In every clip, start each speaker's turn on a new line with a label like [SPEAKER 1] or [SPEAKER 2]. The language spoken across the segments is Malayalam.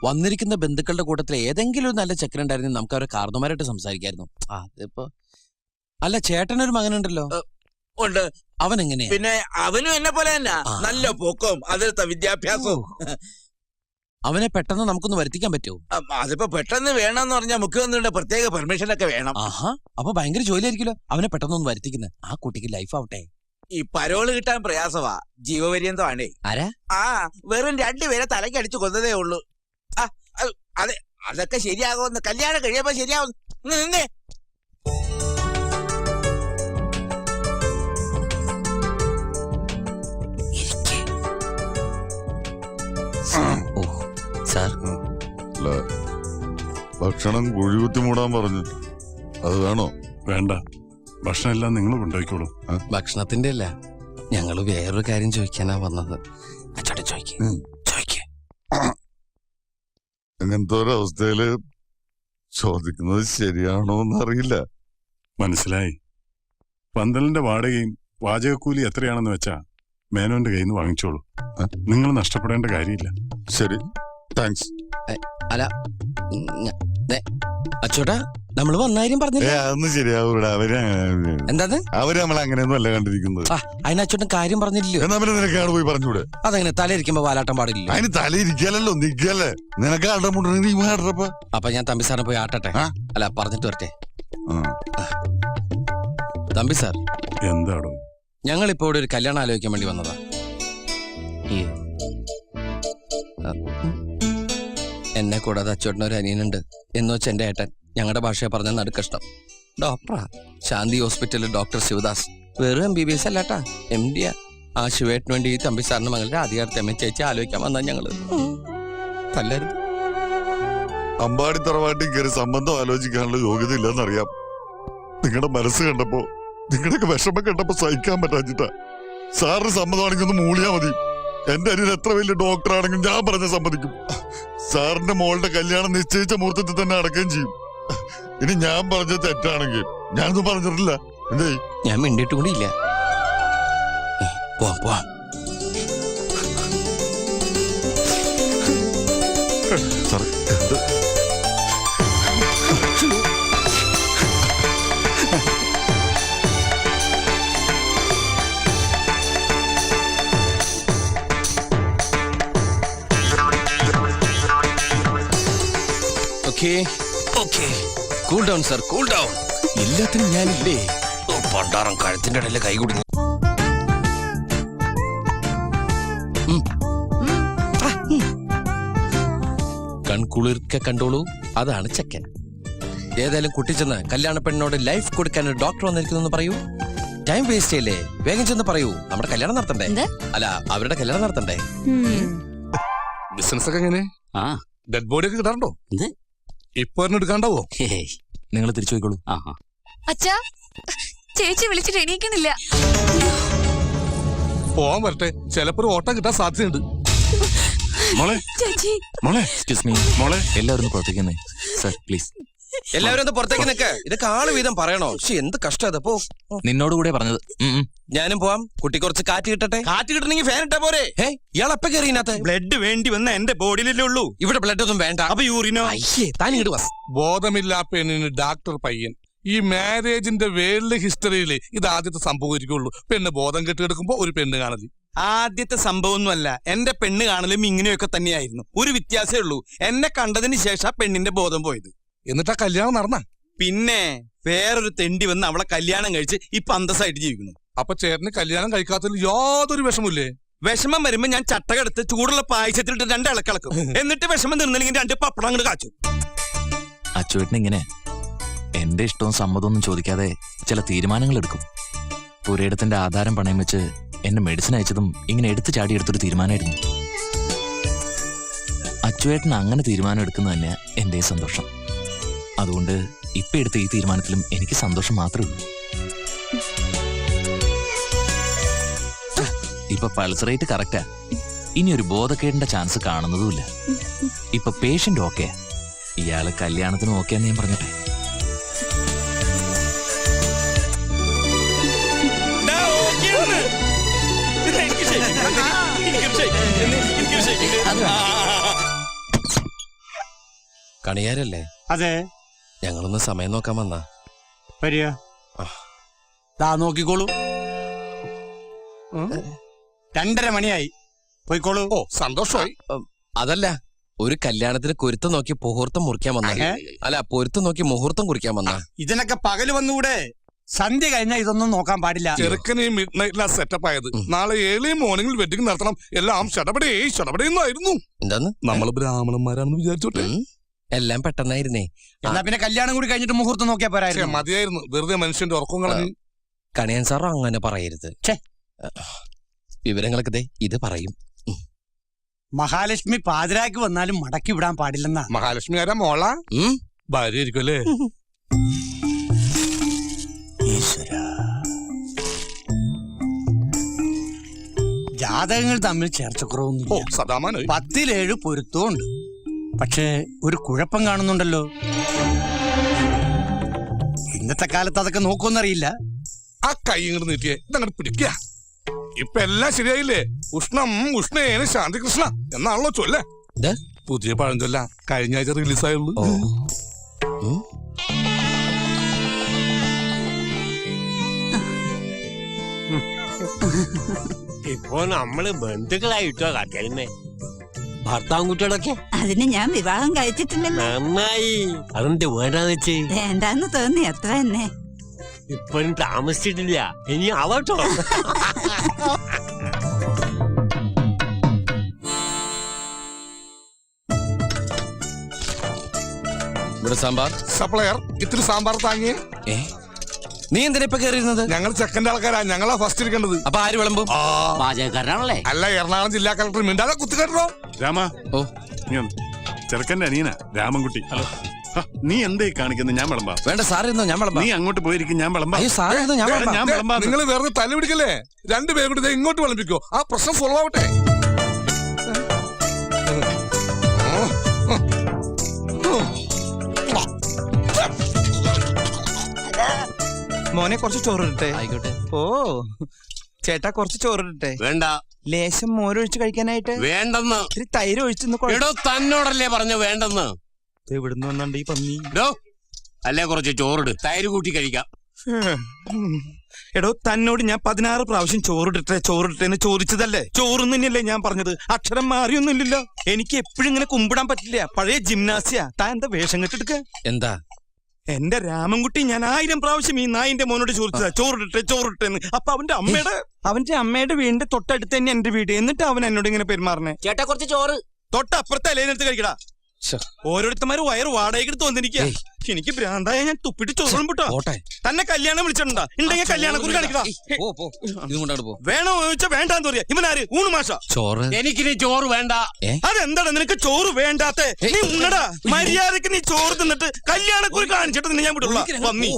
[SPEAKER 1] വന്നിരിക്കുന്ന ബന്ധുക്കളുടെ കൂട്ടത്തിൽ ഏതെങ്കിലും ഒരു നല്ല ചെക്കനുണ്ടായിരുന്നു നമുക്ക് അവരെ കാർന്നുമാരായിട്ട് സംസാരിക്കായിരുന്നു. അതിപ്പോ അല്ല, ചേട്ടനൊരു മകനുണ്ടല്ലോ.
[SPEAKER 2] ഉണ്ട്.
[SPEAKER 1] അവൻ എങ്ങനെയാ?
[SPEAKER 2] പിന്നെ അവനും എന്നെ പോലെ തന്നെ നല്ല പൊക്കവും അതിലത്തെ വിദ്യാഭ്യാസവും.
[SPEAKER 1] അവനെ പെട്ടെന്ന് നമുക്കൊന്ന് വരുത്തിക്കാൻ പറ്റുമോ?
[SPEAKER 2] അതിപ്പോ പെട്ടെന്ന് വേണമെന്ന് പറഞ്ഞാൽ മുഖ്യമന്ത്രിയുടെ പ്രത്യേക പെർമിഷൻ ഒക്കെ വേണം.
[SPEAKER 1] അപ്പൊ ഭയങ്കര ജോലിയായിരിക്കുമല്ലോ അവനെ പെട്ടെന്നൊന്ന് വരുത്തിക്കുന്നത്. ആ കുട്ടിക്ക് ലൈഫ് ആവട്ടെ.
[SPEAKER 2] ഈ പരോള് കിട്ടാൻ പ്രയാസമാ, ജീവപര്യന്തമാണേ.
[SPEAKER 1] ആരാ?
[SPEAKER 2] വെറും 2 പേരെ തലക്കടിച്ചു കൊന്നതേ ഉള്ളൂ. അതെ, അതൊക്കെ ശരിയാകുമെന്ന് കല്യാണം കഴിയുമ്പോ ശരിയാവും. നിന്നേ
[SPEAKER 3] ഭക്ഷണം കുഴികുത്തി മൂടാൻ പറഞ്ഞു. അത് വേണോ?
[SPEAKER 4] വേണ്ട, ഭക്ഷണം എല്ലാം നിങ്ങൾ കൊണ്ടുപോയിക്കോളൂ.
[SPEAKER 1] ഭക്ഷണത്തിന്റെ അല്ല, ഞങ്ങള് വേറൊരു കാര്യം ചോദിക്കാനാ വന്നത്.
[SPEAKER 3] അങ്ങനത്തെ ഒരവസ്ഥയില് ചോദിക്കുന്നത് ശരിയാണോ എന്നറിയില്ല.
[SPEAKER 4] മനസ്സിലായി. പന്തലിന്റെ വാടകയും വാചകക്കൂലി എത്രയാണെന്ന് വെച്ചാ മേനോന്റെ കയ്യിൽ നിന്ന് വാങ്ങിച്ചോളൂ. നിങ്ങൾ നഷ്ടപ്പെടേണ്ട കാര്യമില്ല.
[SPEAKER 3] ശരി, താങ്ക്സ്.
[SPEAKER 1] അല്ല അച്ചോട്ടാ, നമ്മള് വന്നാര്യം പറഞ്ഞില്ലേ?
[SPEAKER 3] അതൊന്നും ശരിയാവൂടാ.
[SPEAKER 1] എന്താ
[SPEAKER 3] അവര് നമ്മളെ അങ്ങനെയൊന്നും അല്ല കണ്ടിരിക്കുന്നത്.
[SPEAKER 1] അതിന് അച്ചോട്ടൻ കാര്യം പറഞ്ഞില്ലല്ലോ.
[SPEAKER 3] എന്നാ പിന്നെ നിനക്കാണ് പോയി പറഞ്ഞൂടെ?
[SPEAKER 1] അതെങ്ങനെ തലയിരിക്കുമ്പോ വാലാട്ടം പാടില്ല?
[SPEAKER 3] അതിന് തലയിരിക്കലല്ലോ, നിക്കല്ലേ. നിനക്ക് ആട്ടമുണ്ടെങ്കിൽ നീ ആട്ടപ്പ.
[SPEAKER 1] അപ്പൊ ഞാൻ തമ്പി സാറിനെ പോയി ആട്ടട്ടെ. അല്ല, പറഞ്ഞിട്ട് വരട്ടെ. തമ്പി സാർ.
[SPEAKER 4] എന്താടോ?
[SPEAKER 1] ഞങ്ങളിപ്പോ ഇവിടെ ഒരു കല്യാണം ആലോചിക്കാൻ വേണ്ടി വന്നതാ. എന്നെ കൂടാതെ അച്ചോട്ടനൊരു അനിയനുണ്ട് എന്ന് വെച്ച് എന്റെ ഏട്ടൻ. ഞങ്ങളുടെ ഭാഷയെ പറഞ്ഞ നടുക്കഷ്ടം. ഡോക്ടറാ, ശാന്തി ഹോസ്പിറ്റലിൽ ഡോക്ടർ ശിവദാസ്. വെറും MBBS അല്ലാട്ടാ, MD. ആ ശിവേട്ടിന് വേണ്ടി ഈ തമ്പി സാറിന്റെ മകളുടെ അധികാരത്തെ അമ്മ ചേച്ചി ആലോചിക്കാൻ വന്നാ ഞങ്ങള്. തല്ലരുത്.
[SPEAKER 3] അമ്പാടി തറവാട്ടിൽ കയറി സംബന്ധം ആലോചിക്കാനുള്ള യോഗ്യത ഇല്ലെന്നറിയാം. നിങ്ങളുടെ മനസ്സ് കണ്ടപ്പോ, നിങ്ങളുടെയൊക്കെ വിഷമം കണ്ടപ്പോ സഹിക്കാൻ പറ്റാഞ്ഞിട്ടാ. സാറിന് സമ്മതമാണെങ്കിൽ ഒന്ന് മൂളിയാ മതി. എന്റെ അനിയൻ എത്ര വലിയ ഡോക്ടറാണെങ്കിലും ഞാൻ പറഞ്ഞ സമ്മതിക്കും. സാറിന്റെ മോളുടെ കല്യാണം നിശ്ചയിച്ച മുഹൂർത്തത്തിൽ തന്നെ അടക്കുകയും ചെയ്യും. ഇനി ഞാൻ പറഞ്ഞത് തെറ്റാണെങ്കിൽ ഞാനൊന്നും പറഞ്ഞിട്ടില്ല. എന്തേ?
[SPEAKER 1] ഞാൻ മിണ്ടിട്ട് കൂടി ഇല്ല. പോവാം.
[SPEAKER 3] സാറേ,
[SPEAKER 1] cool down sir, cool down. എല്ലാത്തിനും ഞാനില്ലേ. പണ്ടാറം കഴുത്തിന്റെ ഇടയിലെ കൈ കുടുങ്ങി. കൺകുളിർക്കെ കണ്ടോളൂ, അതാണ് ചെക്കൻ. ഏതായാലും കുട്ടിച്ചെന്ന് കല്യാണ പെണ്ണിനോട് ലൈഫ് കൊടുക്കാൻ ഒരു ഡോക്ടർ വന്നിരിക്കുന്നു പറയൂ. ടൈം വേസ്റ്റ് ചെയ്യല്ലേ, വേഗം ചെന്ന് പറയൂ. നമ്മുടെ കല്യാണം നടത്തണ്ടേ? അല്ല, അവരുടെ കല്യാണം നടത്തണ്ടേ?
[SPEAKER 5] ബിസിനസ് ഒക്കെ എങ്ങനെ? ഡെഡ് ബോഡി ഒക്കെ കിട്ടാറുണ്ടോ? ഇപ്പൊ എടുക്കാണ്ടാവോ?
[SPEAKER 6] നിങ്ങൾ തിരിച്ചു പോയിക്കോളൂ.
[SPEAKER 7] അച്ഛാ, ചേച്ചി വിളിച്ചിട്ട് എണീക്കണില്ല.
[SPEAKER 5] പോവാൻ വരട്ടെ, ചിലപ്പോ ഒരു ഓട്ടം കിട്ടാൻ സാധ്യതയുണ്ട്.
[SPEAKER 4] മോളെ,
[SPEAKER 7] ചേച്ചി.
[SPEAKER 4] മോളെ,
[SPEAKER 6] എക്സ്ക്യൂസ് മീ.
[SPEAKER 4] മോളെ,
[SPEAKER 6] എല്ലാവരും പുറത്തേക്ക് സർ പ്ലീസ്.
[SPEAKER 1] എല്ലാവരും ഒന്ന് പുറത്തേക്ക് നിൽക്ക്. ഇതൊക്കെ ആള് വീതം പറയണോ? എന്ത് കഷ്ടം. പോ.
[SPEAKER 6] നിന്നോട് കൂടെ പറഞ്ഞത്.
[SPEAKER 1] ഞാനും പോവാം. കുട്ടി കുറച്ച് കാറ്റ് കിട്ടട്ടെ.
[SPEAKER 2] കാറ്റ് കിട്ടണമെങ്കിൽ ഫാൻ ഇട്ടാ പോരെ?
[SPEAKER 1] ഇയാൾ എപ്പ കയറിയതിനകത്ത്?
[SPEAKER 2] ബ്ലഡ് വേണ്ടി വന്ന എന്റെ ബോഡിയിലല്ലേ ഉള്ളൂ.
[SPEAKER 1] ഇവിടെ ബ്ലഡ് ഒന്നും വേണ്ട.
[SPEAKER 2] അപ്പൊ യൂറിനോ?
[SPEAKER 1] താൻ ഇങ്ങോട്ട് വാ.
[SPEAKER 5] ബോധമില്ലാ പെണ്ണിന് ഡാക്ടർ പയ്യൻ. ഈ മാരേജിന്റെ വേൾഡ് ഹിസ്റ്ററിയിൽ ഇത് ആദ്യത്തെ സംഭവിക്കുള്ളൂ. പെണ്ണ് ബോധം കെട്ടിയെടുക്കുമ്പോ ഒരു പെണ്ണ് കാണല്.
[SPEAKER 2] ആദ്യത്തെ സംഭവമൊന്നുമല്ല. എന്റെ പെണ്ണ് കാണലും ഇങ്ങനെയൊക്കെ തന്നെയായിരുന്നു. ഒരു വ്യത്യാസമേ ഉള്ളൂ, എന്നെ കണ്ടതിന് ശേഷം പെണ്ണിന്റെ ബോധം പോയത്.
[SPEAKER 5] എന്നിട്ടാ കല്യാണം നടന്ന?
[SPEAKER 2] പിന്നെ വേറൊരു തെണ്ടി വന്ന് അവളെ കല്യാണം കഴിച്ച് ഇപ്പൊ അന്തസ്സായിട്ട് ജീവിക്കുന്നു.
[SPEAKER 5] അപ്പൊ ചേട്ടന് കല്യാണം കഴിക്കാത്തതിൽ യാതൊരു വിഷമില്ലേ?
[SPEAKER 2] വിഷമം വരുമ്പോ ഞാൻ ചട്ടകെടുത്ത് ചൂടുള്ള പായസത്തിലിട്ട് 2 ഇളക്കിളക്കും. എന്നിട്ട് വിഷമം തീർന്നില്ലെങ്കിൽ 2 പപ്പടം അങ്ങോട്ട് കാച്ചു.
[SPEAKER 6] അച്ചുവേട്ടൻ ഇങ്ങനെ എന്റെ ഇഷ്ടവും സമ്മതമൊന്നും ചോദിക്കാതെ ചില തീരുമാനങ്ങൾ എടുക്കും. പുരയിടത്തിന്റെ ആധാരം പണയം വെച്ച് എന്നെ മെഡിസിൻ അയച്ചതും ഇങ്ങനെ എടുത്തു ചാടിയെടുത്തൊരു തീരുമാനമായിരുന്നു. അച്ചുവേട്ടൻ അങ്ങനെ തീരുമാനം എടുക്കുന്നത് തന്നെ എന്റെ സന്തോഷം. അതുകൊണ്ട് ഇപ്പൊ എടുത്ത ഈ തീരുമാനത്തിലും എനിക്ക് സന്തോഷം മാത്രമേ ഉള്ളൂ. ഇപ്പൊ പൾസ് റേറ്റ് കറക്റ്റാ. ഇനി ഒരു ബോധക്കേടിന്റെ ചാൻസ് കാണുന്നതുമില്ല. ഇപ്പൊ പേഷ്യന്റ് ഓക്കെയാ. ഇയാള് കല്യാണത്തിന് ഓക്കെയാന്ന് ഞാൻ പറഞ്ഞിട്ടെ.
[SPEAKER 1] കണിയാരല്ലേ?
[SPEAKER 8] അതെ,
[SPEAKER 1] ഞങ്ങളൊന്ന് സമയം നോക്കാൻ വന്നാ.
[SPEAKER 8] വരിക. ദാ നോക്കിക്കോളൂ, 2:30 മണിയായി. പോയിക്കോളൂ.
[SPEAKER 5] ഓ സന്തോഷമായി.
[SPEAKER 1] അതല്ല, ഒരു കല്യാണത്തിന് കുരുത്തം നോക്കി മുഹൂർത്തം മുറിക്കാൻ വന്നാ. അല്ല, പൊരുത്തം നോക്കി മുഹൂർത്തം കുറിക്കാൻ വന്നാ.
[SPEAKER 8] ഇതിനൊക്കെ പകല് വന്നുകൂടെ? സന്ധ്യ കഴിഞ്ഞാൽ ഇതൊന്നും നോക്കാൻ പാടില്ല.
[SPEAKER 5] ചെറുക്കനെ മിഡ് നൈറ്റിലാ സെറ്റപ്പ് ആയത്. നാളെ ഏർലി മോർണിംഗിൽ വെഡിങ് നടത്തണം. എല്ലാം ഷടപടേന്നായിരുന്നു.
[SPEAKER 1] എന്താന്ന്?
[SPEAKER 5] നമ്മള് ബ്രാഹ്മണന്മാരാണെന്ന് വിചാരിച്ചോട്ടെ.
[SPEAKER 1] എല്ലാം പെട്ടെന്നായിരുന്നേ.
[SPEAKER 8] എന്നാ പിന്നെ കല്യാണം കൂടി കഴിഞ്ഞിട്ട് മുഹൂർത്തം നോക്കിയാ പോരായിരുന്നു?
[SPEAKER 5] മതിയായിരുന്നു, വെറുതെ മനുഷ്യന്റെ ഉറക്കം കളഞ്ഞ്.
[SPEAKER 1] കണിയൻ സാറോ അങ്ങനെ പറയരുത്. വിവരങ്ങളൊക്കെ ദേ ഇത് പറയും.
[SPEAKER 8] മഹാലക്ഷ്മി പാതിരാക്ക് വന്നാലും മടക്കി വിടാൻ പാടില്ലെന്നാ.
[SPEAKER 5] മഹാലക്ഷ്മി ആരാ? മോള ഭാര്യ ആയിരിക്കും അല്ലേ?
[SPEAKER 8] ജാതകങ്ങൾ തമ്മിൽ ചേർച്ചക്കുറവൊന്നും.
[SPEAKER 5] ഓ സദാമാനായി.
[SPEAKER 8] 10-7 പൊരുത്തമുണ്ട്. പക്ഷേ ഒരു കുഴപ്പം കാണുന്നുണ്ടല്ലോ. ഇന്നത്തെ കാലത്ത് അതൊക്കെ നോക്കുമെന്നറിയില്ല.
[SPEAKER 5] ആ കൈ ഇങ്ങോട്ട് നീട്ടിയേ, ഇതങ്ങോട്ട് പിടിക്കുക. ഇപ്പൊ എല്ലാം ശരിയായില്ലേ? ഉഷ്ണം ഉഷ്ണേന ശാന്തി കൃഷ്ണ എന്നാണല്ലോ ചൊല്ലേ. പുതിയ പഴഞ്ചൊല്ല കഴിഞ്ഞ ആഴ്ച റിലീസായുള്ളൂ.
[SPEAKER 9] ഇപ്പൊ നമ്മള് ബന്ധുക്കളായിട്ടോ കത്തരുന്നേ. ഭർത്താവും കുട്ടികളൊക്കെ
[SPEAKER 10] അതിന് ഞാൻ വിവാഹം കഴിച്ചിട്ടില്ലല്ലോ.
[SPEAKER 9] നന്നായി. അതെന്ത് വേണ്ടാന്ന് വെച്ച്?
[SPEAKER 10] വേണ്ടാന്ന് തോന്നി, അത്ര തന്നെ.
[SPEAKER 9] ഇപ്പോഴും താമസിച്ചിട്ടില്ല, ഇനി ആവട്ടോ.
[SPEAKER 1] ഇവിടെ സാമ്പാർ.
[SPEAKER 5] സപ്ലയർ ഇത്തിരി സാമ്പാർ താങ്ങിയേ.
[SPEAKER 1] നീ എന്തിനാ ഇപ്പൊ കയറിയിരുന്നത്?
[SPEAKER 5] ഞങ്ങൾ ചെക്കന്റെ ആൾക്കാരാ, ഞങ്ങളാ ഫസ്റ്റ് ഇരിക്കേണ്ടത്.
[SPEAKER 1] അപ്പൊ ആര് വിളമ്പും?
[SPEAKER 9] പാചകക്കാരനാണല്ലേ?
[SPEAKER 5] അല്ല, എറണാകുളം ജില്ലാ കളക്ടർ മിണ്ടാതെ കുത്തുകേട്ടോ.
[SPEAKER 4] രാമ,
[SPEAKER 1] ഓ
[SPEAKER 4] നീ ഒന്ന്. ചെറുക്കന്റെ അനിയനാ രാമൻകുട്ടി. നീ എന്തേ കാണിക്കുന്നത്? ഞാൻ വിളമ്പാ.
[SPEAKER 1] വേണ്ട, സാറിരുന്നോ, ഞാൻ വിളമ്പാം.
[SPEAKER 4] നീ അങ്ങോട്ട് പോയിരിക്കും, ഞാൻ വിളമ്പാ.
[SPEAKER 1] അയ്യോ, സാറിരുന്നോ, ഞാൻ വിളമ്പാം.
[SPEAKER 4] ഞാൻ വിളമ്പാ.
[SPEAKER 5] നിങ്ങൾ വെറുതെ തല്ലി പിടിക്കല്ലേ? രണ്ടുപേരും കൂടി ഇങ്ങോട്ട് വിളമ്പിക്കോ, ആ പ്രശ്നം സോൾവ് ആവട്ടെ.
[SPEAKER 2] മോനെ കുറച്ച് ചോറിട്ടെ.
[SPEAKER 1] ആയിക്കോട്ടെ.
[SPEAKER 2] ഓ ചേട്ടാ, കുറച്ച് ചോറിട്ടെ.
[SPEAKER 9] വേണ്ട.
[SPEAKER 2] ലേശം മോരൊഴിച്ച് കഴിക്കാനായിട്ട്.
[SPEAKER 9] വേണ്ടെന്ന്.
[SPEAKER 2] ഇത്തിരി തൈര് ഒഴിച്ചെന്ന്.
[SPEAKER 9] എടോ, തന്നോടല്ലേ പറഞ്ഞു വേണ്ടെന്ന്?
[SPEAKER 2] എവിടുന്ന് വന്നുണ്ട് ഈ പന്നി?
[SPEAKER 9] അല്ലേ കുറച്ച് ചോറിട്, തൈര് കൂട്ടി കഴിക്കാം.
[SPEAKER 2] എടോ, തന്നോട് ഞാൻ 16 പ്രാവശ്യം ചോറിട്ടെന്ന് ചോദിച്ചതല്ലേ? ചോറും തന്നെയല്ലേ ഞാൻ പറഞ്ഞത്? അക്ഷരം മാറിയൊന്നുമില്ലല്ലോ. എനിക്ക് എപ്പോഴും ഇങ്ങനെ കുമ്പിടാൻ പറ്റില്ല. പഴയ ജിംനാസിയാ. താൻ എന്താ വേഷം കെട്ടെടുക്ക?
[SPEAKER 1] എന്താ?
[SPEAKER 2] എന്റെ രാമൻകുട്ടി ഞാൻ 1000 പ്രാവശ്യം ഈ നായിന്റെ മോനോട് ചോദിച്ചതാ ചോറിട്ടെന്ന്. അപ്പൊ അവന്റെ അമ്മയുടെ വീടിന്റെ തൊട്ടടുത്ത് തന്നെ എന്റെ വീട്. എന്നിട്ട് അവൻ എന്നോട് ഇങ്ങനെ പെരുമാറണേ.
[SPEAKER 9] ചേട്ടാ, കുറച്ച് ചോറ്.
[SPEAKER 2] തൊട്ടപ്പുറത്തെ അലേനെടുത്ത് കഴിക്കടാ. ഓരോരുത്തന്മാര് വയറ് വാടകയ്ക്ക് തോന്നിരിക്കുക. എനിക്ക് ഭ്രാന്തായ ഞാൻ തുപ്പിട്ട് ചോറും പൊട്ടോ. തന്നെ കല്യാണം വിളിച്ചിട്ടുണ്ടാ? ഉണ്ടെങ്കിൽ കല്യാണം കുറി കാണിക്കടാ. വേണോ ചോദിച്ചാ വേണ്ടാന്ന് പറയാ. ഇവനാര്? ഊണ് മാഷ.
[SPEAKER 1] ചോറ്.
[SPEAKER 9] എനിക്കിനി ചോറ് വേണ്ട.
[SPEAKER 2] അതെന്താടാ നിനക്ക് ചോറ് വേണ്ടാത്തെ? നീ ഉണ്ണടാ. മര്യാദക്ക് നീ ചോറ് തിന്നിട്ട് കല്യാണക്കുറി കാണിച്ചിട്ട് നിന്നെ ഞാൻ വിടുള്ള പന്നി.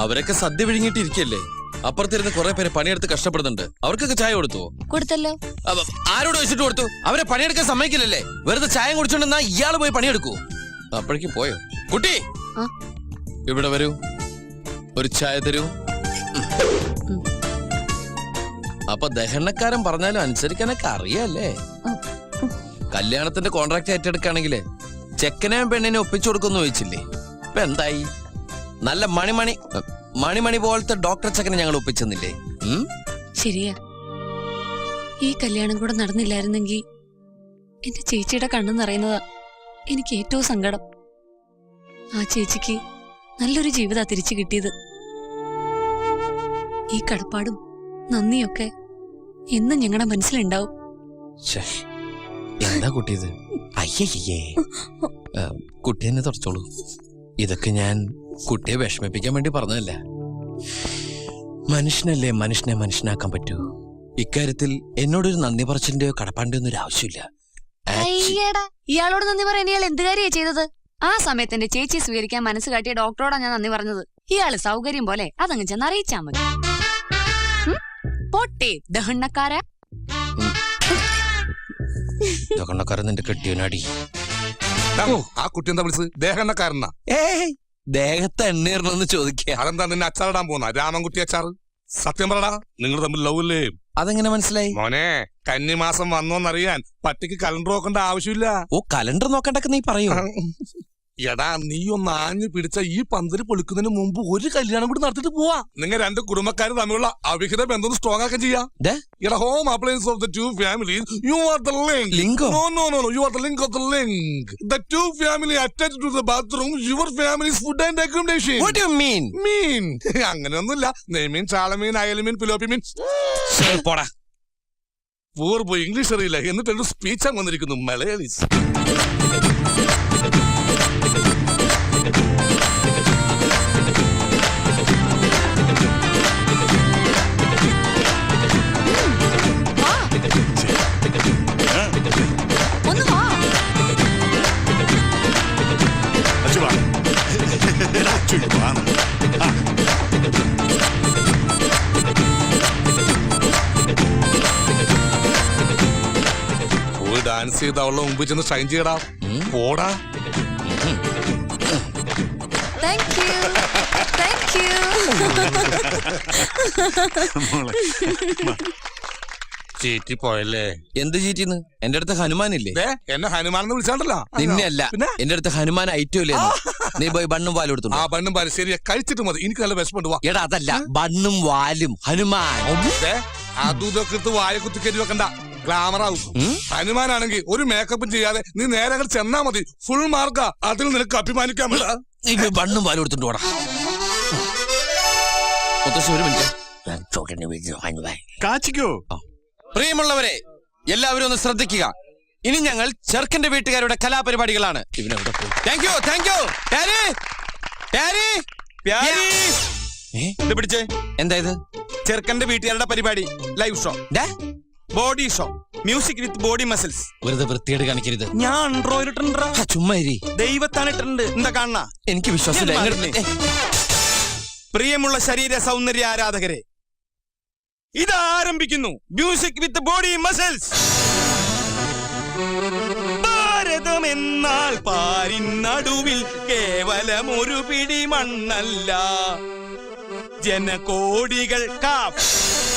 [SPEAKER 1] അവരൊക്കെ സദ്യ വിഴുങ്ങിട്ടിരിക്കല്ലേ? അപ്പുറത്തിരുന്ന് കുറെ പേര് പണിയെടുത്ത് കഷ്ടപ്പെടുന്നുണ്ട്. അവർക്കൊക്കെ ചായ കൊടുത്തുവോ?
[SPEAKER 7] കൊടുത്തല്ലോ.
[SPEAKER 1] ആരോട് വെച്ചിട്ട് കൊടുത്തു? അവരെ പണിയെടുക്കാൻ സമ്മതിക്കില്ലല്ലേ? വെറുതെ ചായ കുടിച്ചോണ്ടെന്നാ ഇയാള് പോയി പണിയെടുക്കൂ. അപ്പോഴേക്ക് പോയോ? കുട്ടി, ഇവിടെ വരൂ, ഒരു ചായ തരൂ. അപ്പൊ ദഹനക്കാരൻ പറഞ്ഞാലും അനുസരിക്കാനൊക്കെ അറിയാല്ലേ? കല്യാണത്തിന്റെ കോൺട്രാക്ട് ഏറ്റെടുക്കുകയാണെങ്കിലേ ചെക്കനെയും പെണ്ണിനെ ഒപ്പിച്ചു കൊടുക്കുന്നു ചോദിച്ചില്ലേ? ഇപ്പൊ എന്തായി? നല്ല മണിമണി പോലത്തെ ഡോക്ടർ ചെക്കനെ ഞങ്ങൾ ഒപ്പിച്ചെന്നില്ലേ?
[SPEAKER 7] ശരിയാ. ഈ കല്യാണം കൂടെ നടന്നില്ലായിരുന്നെങ്കിൽ എന്റെ ചേച്ചിയുടെ കണ്ണു നിറയുന്നതാ എനിക്ക് ഏറ്റവും സങ്കടം. ആ ചേച്ചിക്ക് നല്ലൊരു ജീവിതാ തിരിച്ചു കിട്ടിയത്. ഈ കടപ്പാടും നന്ദിയൊക്കെ എന്നും ഞങ്ങളുടെ മനസ്സിലുണ്ടാവും.
[SPEAKER 1] എന്താ കുട്ടിയത്? അയ്യേ, കുട്ടി എന്നെ തുറച്ചോളൂ. ഇതൊക്കെ ഞാൻ കുട്ടിയെ വിഷമിപ്പിക്കാൻ വേണ്ടി പറഞ്ഞതല്ല. മനുഷ്യനല്ലേ മനുഷ്യനെ മനുഷ്യനാക്കാൻ പറ്റൂ. ഇക്കാര്യത്തിൽ എന്നോടൊരു നന്ദി പറച്ചിന്റെയോ കടപ്പാടിന്റെയോ ഒന്നും ആവശ്യമില്ല.
[SPEAKER 7] ഇയാളോട് നന്ദി പറയാൻ ഇയാൾ എന്ത് കാര്യ ചെയ്തത്? ആ സമയത്ത് എന്റെ ചേച്ചി സ്വീകരിക്കാൻ മനസ്സ് കാട്ടിയ ഡോക്ടറോടാ ഞാൻ നന്ദി പറഞ്ഞത്. ഇയാള് സൗകര്യം പോലെ അതങ്ങ് ചെന്ന് അറിയിച്ചാ മതി. പൊട്ടേ ദഹണ്ണക്കാര.
[SPEAKER 1] ദഹണ്ണക്കാരൻ നിന്റെ കെട്ടിയോനാടി.
[SPEAKER 5] ആ കുട്ടി എന്താ വിളിച്ചത് ദേഹണ്ണക്കാരനാ?
[SPEAKER 1] ഏയ് ദേഹത്ത് എണ്ണീറണമെന്ന് ചോദിക്കുക.
[SPEAKER 5] അതെന്താ നിന്നെ അച്ചാറിടാൻ പോന്ന രാമൻകുട്ടി അച്ചാർ? സത്യം പറടാ, നിങ്ങൾ തമ്മിൽ ലവ് അല്ലേ?
[SPEAKER 1] അതെങ്ങനെ മനസ്സിലായി?
[SPEAKER 5] മോനെ, കന്നിമാസം വന്നോന്നറിയാൻ പട്ടിക്ക് കലണ്ടർ നോക്കേണ്ട ആവശ്യമില്ല.
[SPEAKER 1] ഓ, കലണ്ടർ നോക്കണ്ടൊക്കെ നീ പറയൂ.
[SPEAKER 5] എടാ, നീ ഒന്ന് ആഞ്ഞു പിടിച്ച ഈ പന്തല് പൊളിക്കുന്നതിന് മുമ്പ് ഒരു കല്യാണം കൂടി നടത്തിട്ട് പോവാ. നിങ്ങൾ രണ്ട് കുടുംബക്കാരും തമ്മിലുള്ള അവിഹിത ബന്ധം സ്ട്രോങ് ആക്കാൻ ചെയ്യാം. എടാ, home appliance of the two families, you are the link.
[SPEAKER 1] ലിങ്കോ?
[SPEAKER 5] No, you are the link of the link. The two family attached to the bathroom, your family's food and accommodation.
[SPEAKER 1] What do you mean?
[SPEAKER 5] അങ്ങനെയൊന്നുമില്ല. നെയ്മീൻ, ചാളമീൻ, അയലമീൻ, പിലോപ്പിമീൻ.
[SPEAKER 1] പോടാ.
[SPEAKER 5] പോയി ഇംഗ്ലീഷ് അറിയില്ല എന്നിട്ടൊരു സ്പീച്ച് വന്നിരിക്കുന്നു മലയാളീസ്. ഡാൻസ് ചെയ്ത് അവളുടെ മുമ്പിൽ ചെന്ന് ഷൈൻ ചെയ്യടാ. പോടാ. ചീറ്റി പോയല്ലേ?
[SPEAKER 1] എന്ത് ചീറ്റിന്ന്? എന്റെ അടുത്ത് ഹനുമാനില്ലേ?
[SPEAKER 5] എന്നെ ഹനുമാനെന്ന് വിളിച്ചാണ്ടല്ലോ.
[SPEAKER 1] നിന്നെയല്ല, എന്റെ അടുത്ത് ഹനുമാൻ ഐറ്റം ഇല്ലേ? നീ പോയി ബണ്ണും വാലും എടുത്തു.
[SPEAKER 5] ആ ബണ്ണും പാലും ശരിയാ, കഴിച്ചിട്ട് മതി. എനിക്ക് നല്ല വിശപ്പുണ്ട്. വാ.
[SPEAKER 1] എടാ, അതല്ല, ബണ്ണും വാലും ഹനുമാൻ.
[SPEAKER 5] അതും ഇതൊക്കെ എടുത്ത് വായ കുത്തിക്കരി വെക്കണ്ട, ഗ്ലാമർ ആവും. ഹനുമാനാണെങ്കിൽ ഒരു മേക്കപ്പും ചെയ്യാതെ നീ നേരെ അങ്ങോട്ട് ചെന്നാ മതി. ഫുൾ മാർക്കാ. അതിൽ നിനക്ക് അഭിമാനിക്കാൻ പറ്റാ.
[SPEAKER 1] നീ പോയി ബണ്ണും വാലും എടുത്തിട്ട് പോടാ. ഒരു മിനിറ്റ്.
[SPEAKER 4] കാച്ചിക്കോ?
[SPEAKER 1] പ്രിയമുള്ളവരെ, എല്ലാവരും ഒന്ന് ശ്രദ്ധിക്കുക. ഇനി ഞങ്ങൾ ചെറുക്കന്റെ വീട്ടുകാരുടെ കലാപരിപാടികളാണ്. Thank you.
[SPEAKER 2] പിടിച്ചേ.
[SPEAKER 1] എന്താ ഇത്?
[SPEAKER 2] ചെറുക്കന്റെ വീട്ടുകാരുടെ പരിപാടി, live show, body show, music with body muscles.
[SPEAKER 1] വെറുതെ വൃത്തിയോട് കാണിക്കരുത്.
[SPEAKER 2] ഞാൻ ആൻഡ്രോയിഡ് ഇട്ടിട്ടുണ്ടാ?
[SPEAKER 1] ചുമ്മാ
[SPEAKER 2] ദൈവത്താണ് ഇട്ടിട്ടുണ്ട്. എന്താ കാണണ?
[SPEAKER 1] എനിക്ക് വിശ്വാസമില്ല.
[SPEAKER 2] പ്രിയമുള്ള ശരീര സൗന്ദര്യ ആരാധകരെ, ഇത് ആരംഭിക്കുന്നു മ്യൂസിക് വിത്ത് ബോഡി മസിൽസ്. ഭാരതം എന്നാൽ പാരിനടുവിൽ കേവലം ഒരു പിടി മണ്ണല്ല, ജനകോടികൾ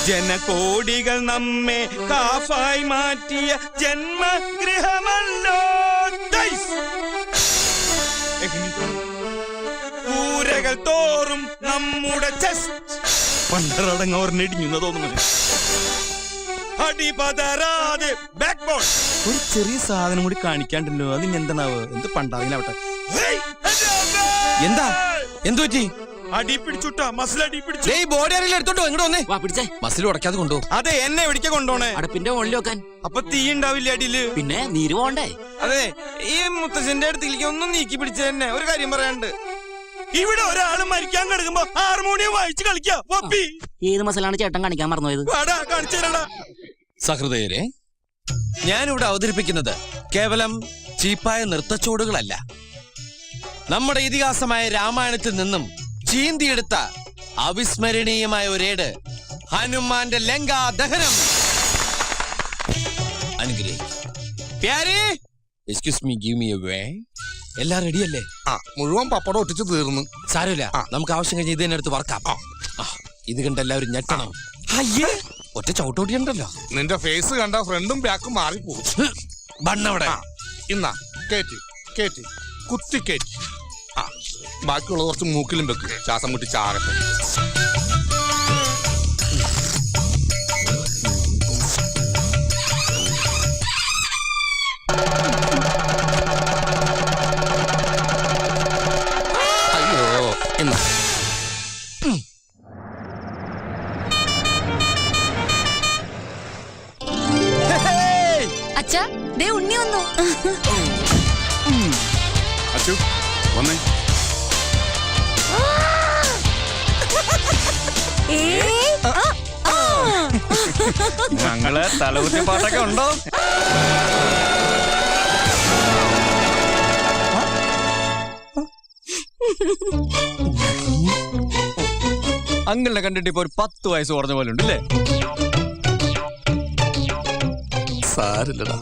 [SPEAKER 2] ജനകോടികൾ നമ്മെ കാഫായി മാറ്റിയ ജന്മഗൃഹമല്ലോ. കൂരകൾ തോറും നമ്മുടെ ചെസ്റ്റ് പണ്ടറടങ്ങോർന്നിടിഞ്ഞു തോന്നുന്നത്. അടിപതരാതെ ബാക്ക് ബോൺ. ഒരു ചെറിയ സാധനം കൂടി കാണിക്കാണ്ടല്ലോ. അതിനെന്താണാവ്? എന്ത് പണ്ടാവിനാവട്ടെ. എന്താ എന്തു പറ്റി? അടി പിടിച്ചുട്ടാ, മസിൽ അടി പിടിച്ചു.
[SPEAKER 1] ബോഡി ആരെങ്കിലും എടുത്തോട്ടോ, ഇങ്ങോട്ട് വന്നേ. മസിൽ ഉടക്കാതെ കൊണ്ടോ.
[SPEAKER 2] അതെ, എന്നെ എവിടേക്കാ കൊണ്ടോണേ?
[SPEAKER 9] അടുപ്പിന്റെ മുകളിൽ വെക്കാൻ.
[SPEAKER 2] അപ്പൊ തീ ഉണ്ടാവില്ല അടിയില്?
[SPEAKER 9] പിന്നെ നീര് പോണ്ടേ?
[SPEAKER 2] അതെ, ഈ മുത്തച്ഛന്റെ അടുത്തേക്ക് ഒന്നും നീക്കി പിടിച്ച തന്നെ. ഒരു കാര്യം പറയാണ്ട്, ഇവിടെ ഒരാള് മരിക്കാൻ കിടക്കുമ്പോ ഹാർമോണിയം വായിച്ച് കളിക്കാ.
[SPEAKER 9] ഏത് മസിലാണ് ചേട്ടൻ കാണിക്കാൻ മറന്നുപോയത്?
[SPEAKER 2] കാണിച്ചു തരടാ.
[SPEAKER 1] സഹൃദയരെ, ഞാനിവിടെ അവതരിപ്പിക്കുന്നത് കേവലം ചീപ്പായ നൃത്തച്ചോടുകളല്ല. നമ്മുടെ ഇതിഹാസമായ രാമായണത്തിൽ നിന്നും ചീന്തിയെടുത്ത അവിസ്മരണീയമായ ഒരേട്, ഹനുമാന്റെ ലങ്കാ ദഹനം. എല്ലാം റെഡിയല്ലേ?
[SPEAKER 5] മുഴുവൻ പപ്പടം ഒട്ടിച്ച് തീർന്നു.
[SPEAKER 1] സാരമില്ല, നമുക്ക് ആവശ്യം കഴിഞ്ഞ് ഇതിനെ അടുത്ത് വറക്കാം. ഇത് കണ്ട് എല്ലാവരും ഞെട്ടണം. അയ്യേ, ഒറ്റ ചവിട്ടോട്ടിയുണ്ടല്ലോ.
[SPEAKER 5] നിന്റെ ഫേസ് കണ്ട ഫ്രണ്ടും ബാക്കും മാറിപ്പോകും.
[SPEAKER 1] ബണ്ണവിടെ
[SPEAKER 5] ഇന്നാ കേറ്റി കേറ്റി കുത്തി കേറ്റി. ബാക്കിയുള്ള കുറച്ച് മൂക്കിലും വെക്ക്, ശ്വാസം മുട്ടി ചാകട്ടെ.
[SPEAKER 1] അയ്യോ, എന്നാ
[SPEAKER 7] അച്ഛാ, ദേ ഉണ്ണി വന്നു.
[SPEAKER 4] അച്ചു വന്നേ.
[SPEAKER 2] ഞങ്ങള് തലകുത്തി പാട്ടൊക്കെ ഉണ്ടോ? അങ്കിളിനെ കണ്ടിട്ട് ഇപ്പൊ ഒരു 10 വയസ്സ് കുറഞ്ഞ പോലെ ഉണ്ടല്ലേ?
[SPEAKER 5] സാരില്ലടാ,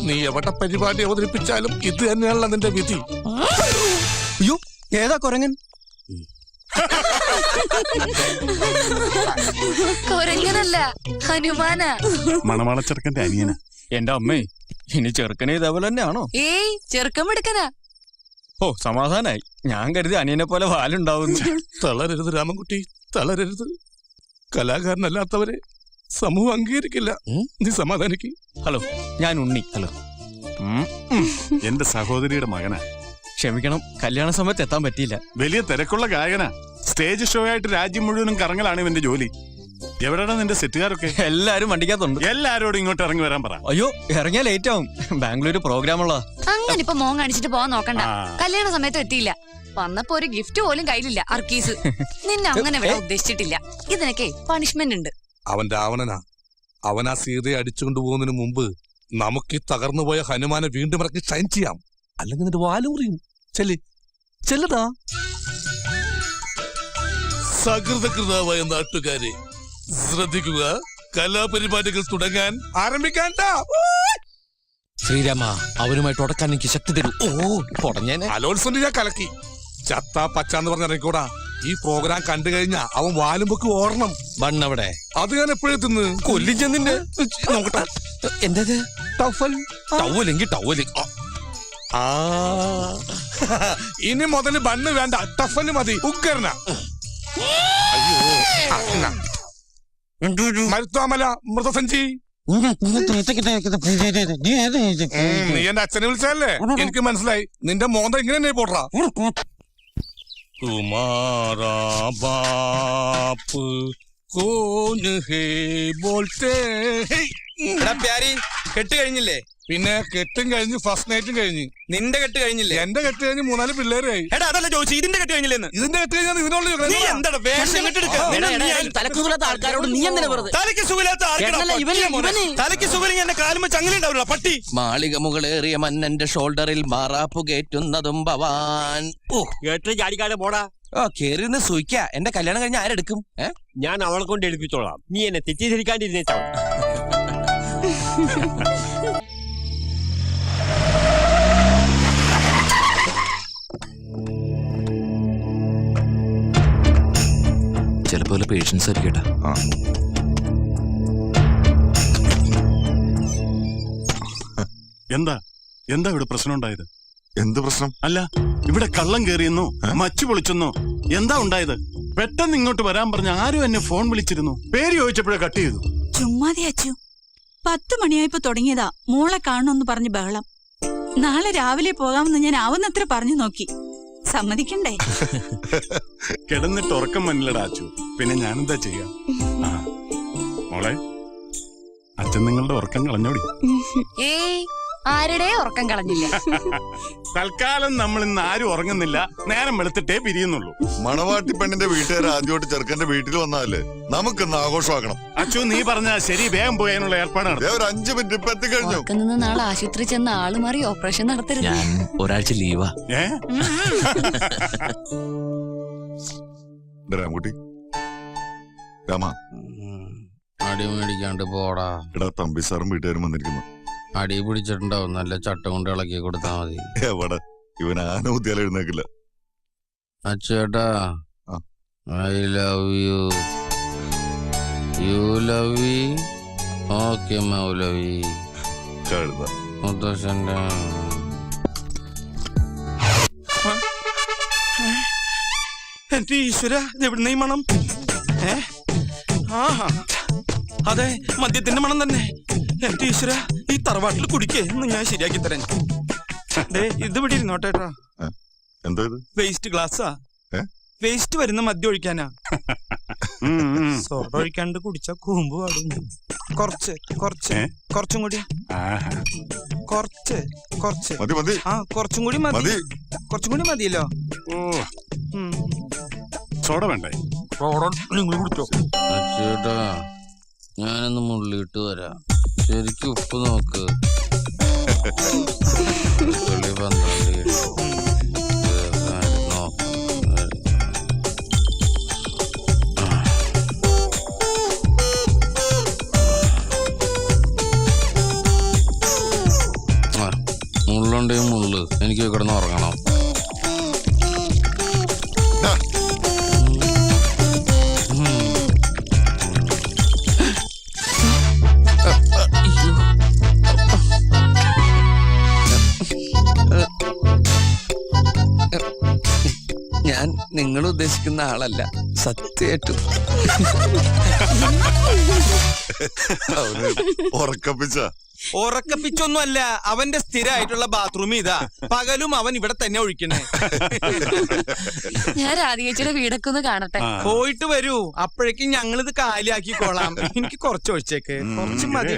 [SPEAKER 5] നീ എവിടെ പരിപാടി അവതരിപ്പിച്ചാലും ഇത് തന്നെയാണല്ലോ നിന്റെ വിധി.
[SPEAKER 2] അയ്യോ ഏതാ കൊരങ്ങൻ?
[SPEAKER 7] കൊരങ്ങനല്ല, ഹനുമാനാ.
[SPEAKER 4] മണവാളച്ചെറുക്കന്റെ അനിയന.
[SPEAKER 2] എന്റെ അമ്മേ, ഇനി ചെറുക്കനെ ഇതേപോലെ തന്നെയാണോ?
[SPEAKER 7] ഏയ് ചെറുക്കം എടുക്കനാ.
[SPEAKER 2] ഓ സമാധാനായി. ഞാൻ കരുതി അനിയനെ പോലെ വാലുണ്ടാവുന്നു.
[SPEAKER 5] തളരരുത് രാമൻകുട്ടി, തളരരുത്. കലാകാരനല്ലാത്തവരെ സമൂഹം അംഗീകരിക്കില്ല. നീ സമാധാനിക്ക്.
[SPEAKER 2] ഹലോ, ഞാൻ ഉണ്ണി. ഹലോ.
[SPEAKER 4] എന്റെ സഹോദരിയുടെ മകനാ.
[SPEAKER 2] ക്ഷമിക്കണം, കല്യാണ സമയത്ത് എത്താൻ പറ്റിയില്ല.
[SPEAKER 4] വലിയ തിരക്കുള്ള ഗായകനാ. സ്റ്റേജ് ഷോ ആയിട്ട് രാജ്യം മുഴുവനും കറങ്ങലാണ് ഇവന്റെ ജോലി. എവിടെയാണ് നിന്റെ സെറ്റുകാരൊക്കെ?
[SPEAKER 2] എല്ലാരും വണ്ടിക്കകത്തുണ്ട്.
[SPEAKER 4] എല്ലാരോടും ഇങ്ങോട്ട് ഇറങ്ങി വരാൻ പറ.
[SPEAKER 2] അയ്യോ, ഇറങ്ങിയ ലേറ്റ് ആവും. ബാംഗ്ലൂര് പ്രോഗ്രാം ഉള്ള.
[SPEAKER 7] അങ്ങനെ ഇപ്പൊ മോൻ കാണിച്ചിട്ട് പോവാൻ നോക്കണ്ട. കല്യാണ സമയത്ത് എത്തിയില്ല. വന്നപ്പോ ഒരു ഗിഫ്റ്റ് പോലും കയ്യിലില്ല. അർക്കീസ്. നിന്നെ അങ്ങനെ വിടാൻ ഉദ്ദേശിച്ചിട്ടില്ല. ഇതിനൊക്കെ പണിഷ്മെന്റ് ഉണ്ട്.
[SPEAKER 5] അവൻ രാവണനാ. അവൻ ആ സീതയെ അടിച്ചുകൊണ്ടു പോകുന്നതിന് മുമ്പ് നമുക്ക് ഈ തകർന്നുപോയ ഹനുമാനെ വീണ്ടും ഇറക്കി ഷൈൻ ചെയ്യാം. അല്ലെങ്കിൽ നിന്റെ വാലൂറിയും. ചെല്ലടാ. സകൃതകൃതാവായ നാട്ടുകാരെ ശ്രദ്ധിക്കുക, കലാപരിപാടികൾ തുടങ്ങാൻ ആരംഭിക്കാൻ.
[SPEAKER 1] ശ്രീരാമ, അവനുമായിട്ട് ഉടക്കാൻ എനിക്ക് ശക്തി തരൂ. ഓ പൊടഞ്ഞേനെ.
[SPEAKER 5] അലോത്സവം ഞാൻ കലക്കി. ചത്ത പച്ചാന്ന് പറഞ്ഞിറങ്ങിക്കൂടാ. ഈ പ്രോഗ്രാം കണ്ടു കഴിഞ്ഞാ അവൻ വാലും പൊക്കി ഓടണം.
[SPEAKER 1] ബണ്ണവിടെ?
[SPEAKER 5] അത് ഞാൻ എപ്പോഴും തിന്ന്
[SPEAKER 2] കൊല്ലും ചെന്നിന്റെ.
[SPEAKER 1] നോക്കട്ടെ. എന്തത്?
[SPEAKER 5] ടവൽ.
[SPEAKER 1] ടവലെങ്കിൽ ടവല്.
[SPEAKER 5] ഇനി മുതൽ ബണ്ണ് വേണ്ട, ടഫല് മതി. ഉഗ്രന. അയ്യോ, മരുത്വാമല മൃതസഞ്ചി. നീ എന്റെ അച്ഛനെ വിളിച്ചല്ലേ? എനിക്ക് മനസ്സിലായി. നിന്റെ മോന്ത ഇങ്ങനെ തന്നെ പോട്ടാ. തുമാരാ ബാപ്പ് കോൻ ഹേ ബോൾത്തേ.
[SPEAKER 2] പ്യാരി, കെട്ട് കഴിഞ്ഞില്ലേ?
[SPEAKER 5] പിന്നെ കെട്ടും കഴിഞ്ഞ് ഫസ്റ്റ് നൈറ്റും കഴിഞ്ഞ്.
[SPEAKER 2] നിന്റെ കെട്ട് കഴിഞ്ഞില്ലേ?
[SPEAKER 5] എന്റെ കെട്ട് കഴിഞ്ഞ് 3-4 പിള്ളേരായി.
[SPEAKER 2] എടാ അതല്ല ചോദിച്ചു, ഇതിന്റെ കെട്ട് കഴിഞ്ഞില്ലെന്ന്.
[SPEAKER 5] ഇതിന്റെ കെട്ട് കഴിഞ്ഞാൽ ഇതിനോട്
[SPEAKER 9] തലക്കുകൂടാത്ത ആൾക്കാരോട് നീ എന്തിനാ വെറുതെ?
[SPEAKER 2] തലയ്ക്ക് സുഖമില്ലാത്ത തലയ്ക്ക് സുഖം എന്റെ കാലുമ്പോ ചങ്ങലുണ്ടാവില്ല പട്ടി.
[SPEAKER 1] മാളിക മുകളേറിയ മന്നന്റെ ഷോൾഡറിൽ മാറാപ്പു കയറ്റുന്നതും ഭവാൻ. ഓ
[SPEAKER 8] കേട്ട് ചാടിക്കാതെ പോടാ.
[SPEAKER 1] ഓ കേറിന്ന് സൂയിക്ക. എന്റെ കല്യാണം കഴിഞ്ഞ ആരെടുക്കും?
[SPEAKER 8] ഞാൻ അവളെ കൊണ്ട് എടുപ്പിച്ചോളാം. നീ എന്നെ തെറ്റിദ്ധരിക്കാണ്ടിരുന്നേച്ചാ.
[SPEAKER 6] ചിലപ്പോൾ പേഷ്യൻസ് ആയിരിക്കട്ടെ.
[SPEAKER 4] എന്താ എന്താ ഇവിടെ പ്രശ്നം ഉണ്ടായത്?
[SPEAKER 3] എന്ത് പ്രശ്നം?
[SPEAKER 4] അല്ല, ഇവിടെ കള്ളം കേറിയെന്നോ മച്ചു പൊളിച്ചെന്നോ എന്താ ഉണ്ടായത്? പെട്ടെന്ന് ഇങ്ങോട്ട് വരാൻ പറഞ്ഞ ആരും എന്നെ ഫോൺ വിളിച്ചിരുന്നു. പേര് ചോദിച്ചപ്പോഴേ കട്ട് ചെയ്തു.
[SPEAKER 10] ചുമ്മാതെ അച്ചു. 10 മണിയായപ്പോ തുടങ്ങിയതാ മോളെ കാണണമെന്ന് പറഞ്ഞ് ബഹളം. നാളെ രാവിലെ പോകാമെന്ന് ഞാൻ ആവുന്നത്ര പറഞ്ഞു നോക്കി. സമ്മതിക്കണ്ടേ?
[SPEAKER 4] കിടന്നിട്ട് ഉറക്കം മനിലടാച്ചു. പിന്നെ ഞാനെന്താ ചെയ്യാ? മോളെ, അച്ഛൻ നിങ്ങളുടെ ഉറക്കം കളഞ്ഞോടി.
[SPEAKER 7] ഏയ് ആരുടെ ഉറക്കം കളഞ്ഞില്ല.
[SPEAKER 4] തൽക്കാലം നമ്മൾ ഇന്ന് ആരും ഉറങ്ങുന്നില്ല. നേരം വെളുത്തിട്ടേ പിരിയുന്നുള്ളൂ.
[SPEAKER 3] മണവാട്ടി പെണ്ണിന്റെ വീട്ടുകാർ ആദ്യമായിട്ട് ചെറുക്കന്റെ വീട്ടിൽ വന്നാലേ നമുക്കിന്ന് ആഘോഷമാക്കണം.
[SPEAKER 4] അച്ചു, നീ പറഞ്ഞ ശരി. വേഗം പോയാനുള്ള ഏർപ്പാടാണ്.
[SPEAKER 3] ഒരു 5 മിനിറ്റ് ഇപ്പൊ എത്തിക്കഴിഞ്ഞു.
[SPEAKER 7] നിന്ന് നാളെ ആശുപത്രി ചെന്ന് ആള് മാറി ഓപ്പറേഷൻ നടത്തരുത്.
[SPEAKER 6] ഞാൻ ഒരാഴ്ച ലീവാ.
[SPEAKER 3] രാമകുട്ടി, രാമ,
[SPEAKER 1] അടി മേടിക്കാണ്ട് പോടാ.
[SPEAKER 3] എടാ തമ്പി സാറും വീട്ടുകാരും വന്നിരിക്കുന്നു.
[SPEAKER 1] അടി പിടിച്ചിട്ടുണ്ടാവും. നല്ല ചട്ടം കൊണ്ട് ഇളക്കി കൊടുത്താ മതി.
[SPEAKER 3] എവിടെ ഇവൻ ആനൂത്തിയാൽ എഴുന്നേക്കില്ല.
[SPEAKER 1] അച്ചേട്ടാ, I love you. You love you. Okay മൗലവി.
[SPEAKER 3] കഴുത
[SPEAKER 1] മുത്തശ്ശന്റെ
[SPEAKER 2] എന്റെ ഈശ്വര, ഇതെവിടുന്ന ഈ മണം? ആഹാ, അതെ, മദ്യത്തിന്റെ മണം തന്നെ. എന്റെ ഈശ്വര, ഈ തറവാട്ടിൽ കുടിക്കേ എന്ന് ഞാൻ ശരിയാക്കി തരാൻ. ഇത് ഇവിടെ ഇരുന്നോട്ടേട്ടാ.
[SPEAKER 3] എന്താ ഇത്?
[SPEAKER 2] വേസ്റ്റ് ഗ്ലാസ്സാ. വേസ്റ്റ് വരുന്ന മദ്യം ഒഴിക്കാനാ. സോഡ ഒഴിക്കാണ്ട് കുടിച്ച കൂമ്പ് പാടും. കുറച്ചും കൂടി. കുറച്ചും കൂടി മതി. കുറച്ചും കൂടി മതിയല്ലോ.
[SPEAKER 4] സോഡ വേണ്ടേ?
[SPEAKER 1] അച്ചേട്ടാ, ഞാനൊന്ന് മുള്ളിയിട്ട് വരാം. ശരിക്കും ഉപ്പ് നോക്ക്. 12 കിടന്ന് ഉറങ്ങണം. ഞാൻ നിങ്ങൾ ഉദ്ദേശിക്കുന്ന ആളല്ല, സത്യമായിട്ടും.
[SPEAKER 3] അവന് ഉറക്കപ്പിച്ച
[SPEAKER 2] ഉറക്കപ്പിച്ചൊന്നും അല്ല, അവന്റെ സ്ഥിരമായിട്ടുള്ള ബാത്റൂം ഇതാ. പകലും അവൻ ഇവിടെ തന്നെ ഒഴിക്കണേ.
[SPEAKER 7] ഞാൻ രാധികച്ചിയുടെ വീടൊക്കെ ഒന്ന് കാണട്ടെ.
[SPEAKER 2] പോയിട്ട് വരൂ, അപ്പോഴേക്കും ഞങ്ങളിത് കാലിയാക്കിക്കോളാം. എനിക്ക് കുറച്ച് ഒഴിച്ചേക്ക്, കുറച്ച് മതി.